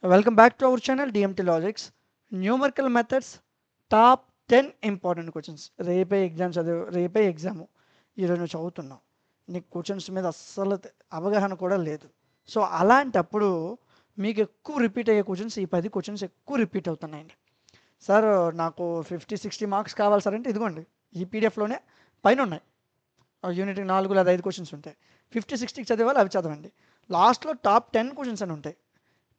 Welcome back to our channel DMT Logics. Numerical methods top 10 important questions. రేపే exam ఈరోజు నువ్వు చదువుతున్నావు, నీకు క్వశ్చన్స్ మీద అస్సలు అవగాహన కూడా లేదు. సో అలాంటప్పుడు మీకు ఎక్కువ రిపీట్ అయ్యే క్వశ్చన్స్, ఈ 10 క్వశ్చన్స్ ఎక్కువ రిపీట్ అవుతున్నాయండి. సార్ నాకు 50-60 మార్క్స్ కావాలి సార్ అంటే ఇదిగోండి ఈ పీడిఎఫ్లోనే పైన ఉన్నాయి. యూనిట్కి 4 లేదా 5 క్వశ్చన్స్ ఉంటాయి. 50-60 చదివాలి, అవి చదవండి. లాస్ట్లో టాప్ 10 క్వశ్చన్స్ అని ఉంటాయి.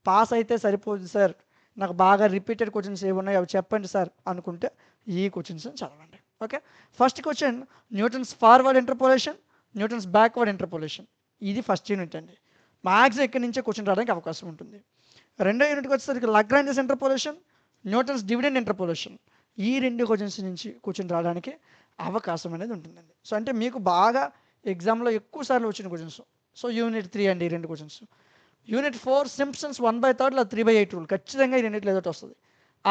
పాస్ అయితే సరిపోదు సార్, నాకు బాగా రిపీటెడ్ క్వశ్చన్స్ ఏమి ఉన్నాయి అవి చెప్పండి సార్ అనుకుంటే ఈ క్వశ్చన్స్ చదవండి. Okay, first question Newton's forward interpolation, Newton's backward interpolation. ఇది ఫస్ట్ యూనిట్ అండి. మ్యాక్సిమం ఇక్కడి నుంచే క్వశ్చన్ రావడానికి అవకాశం ఉంటుంది. రెండో యూనిట్కి వచ్చేసరికి Lagrange interpolation, Newton's dividend interpolation. ఈ రెండు క్వశ్చన్స్ నుంచి క్వశ్చన్ రావడానికి అవకాశం అనేది ఉంటుందండి. సో అంటే మీకు బాగా ఎగ్జామ్లో ఎక్కువ సార్లు వచ్చిన క్వశ్చన్స్. సో యూనిట్ 3 అండి ఈ రెండు క్వశ్చన్స్. యూనిట్ 4 సింప్సన్స్ 1/3 లేదా 3/8 రూల్. ఖచ్చితంగా ఈ రెండింటిలో ఏదో వస్తుంది.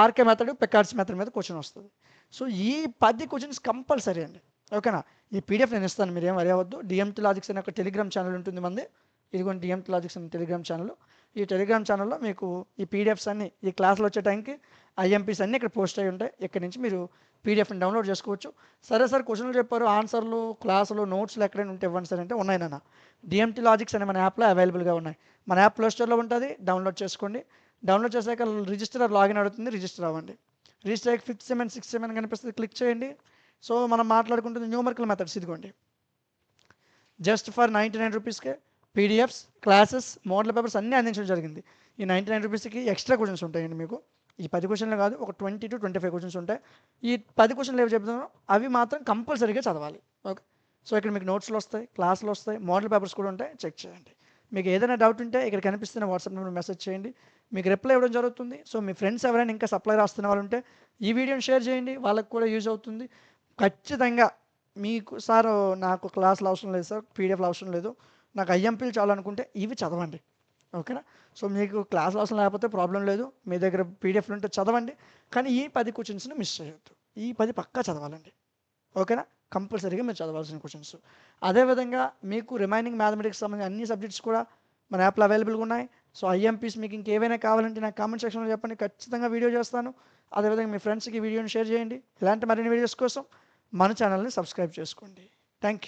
ఆర్కే మెథడ్, పెకార్డ్స్ మెథడ్ మీద క్వశ్చన్ వస్తుంది. సో ఈ 10 క్వశ్చన్స్ కంపల్సరీ అండి. ఓకేనా, ఈ పీడిఎఫ్ నేను ఇస్తాను, మీరు ఏం వరి అవ్వద్దు. డిఎంటీ లాజిక్స్ అనే ఒక టెలిగ్రామ్ ఛానల్ ఉంటుంది మంది. ఇదిగోండి డిఎంటీ లాజిక్స్ అనే టెలిగ్రామ్ ఛానల్. ఈ టెలిగ్రామ్ ఛానల్లో మీకు ఈ పీడిఎఫ్స్ అన్ని, ఈ క్లాసులు వచ్చే టైంకి ఐఎంపీస్ అన్నీ ఇక్కడ పోస్ట్ అయ్యి ఉంటాయి. ఇక్కడ నుంచి మీరు పీడిఎఫ్ని డౌన్లోడ్ చేసుకోవచ్చు. సరే సార్ క్వశ్చన్లు చెప్పారు, ఆన్సర్లు, క్లాసులు, నోట్స్లు ఎక్కడైనా ఉంటే ఇవ్వండి సార్ అంటే ఉన్నాయి నాన్న. డిఎంటీ లాజిక్స్ అనే మన యాప్లో అవైలబుల్గా ఉన్నాయి. మన యాప్ ప్లే స్టోర్లో ఉంటుంది, డౌన్లోడ్ చేసుకోండి. డౌన్లోడ్ చేశాక రిజిస్టర్ లాగిన్ అడుగుతుంది, రిజిస్టర్ అవ్వండి. రిజిస్టర్ అయ్యి 5th సెమెన్ 6th సెమెన్ కనిపిస్తుంది, క్లిక్ చేయండి. సో మనం మాట్లాడుకుంటుంది న్యూమరికల్ మెథడ్స్. ఇదిగోండి జస్ట్ ఫర్ 99 రూపీస్కే పీడిఎఫ్స్, క్లాసెస్, మోడల్ పేపర్స్ అన్నీ అందించడం జరిగింది. ఈ 99 రూపీస్కి ఎక్స్ట్రా క్వశ్చన్స్ ఉంటాయండి. మీకు ఈ 10 క్వశ్చన్లు కాదు, ఒక 20 to 25 క్వశ్చన్స్ ఉంటాయి. ఈ 10 క్వశ్చన్లు ఏవి చెప్తున్నానో అవి మాత్రం కంపల్సరీగా చదవాలి. ఓకే, సో ఇక్కడ మీకు నోట్స్లు వస్తాయి, క్లాసులు వస్తాయి, మోడల్ పేపర్స్ కూడా ఉంటాయి, చెక్ చేయండి. మీకు ఏదైనా డౌట్ ఉంటే ఇక్కడ కనిపిస్తున్న వాట్సాప్ నెంబర్ మెసేజ్ చేయండి, మీకు రిప్లై ఇవ్వడం జరుగుతుంది. సో మీ ఫ్రెండ్స్ ఎవరైనా ఇంకా సప్లై రాస్తున్న వాళ్ళు ఉంటే ఈ వీడియోని షేర్ చేయండి, వాళ్ళకి కూడా యూజ్ అవుతుంది. ఖచ్చితంగా మీకు సార్ నాకు క్లాసులు అవసరం లేదు సార్, పీడిఎఫ్లు అవసరం లేదు, నాకు ఐఎంపీలు చాలనుకుంటే ఇవి చదవండి. ఓకేనా, సో మీకు క్లాసులు అవసరం లేకపోతే ప్రాబ్లం లేదు, మీ దగ్గర పీడిఎఫ్లు ఉంటే చదవండి. కానీ ఈ 10 క్వశ్చన్స్ని మిస్ చేయొద్దు, ఈ 10 పక్కా చదవాలండి. ఓకేనా, కంపల్సరీగా మీరు చదవాల్సిన క్వశ్చన్స్. అదేవిధంగా మీకు రిమైనింగ్ మ్యాథమెటిక్స్ సంబంధించిన అన్ని సబ్జెక్ట్స్ కూడా మన యాప్లో అవైలబుల్గా ఉన్నాయి. సో ఐఎంపీస్ మీకు ఇంకేమైనా కావాలంటే నాకు కామెంట్ సెక్షన్లో చెప్పండి, ఖచ్చితంగా వీడియో చేస్తాను. అదేవిధంగా మీ ఫ్రెండ్స్కి వీడియోని షేర్ చేయండి. ఇలాంటి మరిన్ని వీడియోస్ కోసం మన ఛానల్ని సబ్స్క్రైబ్ చేసుకోండి. Thank you.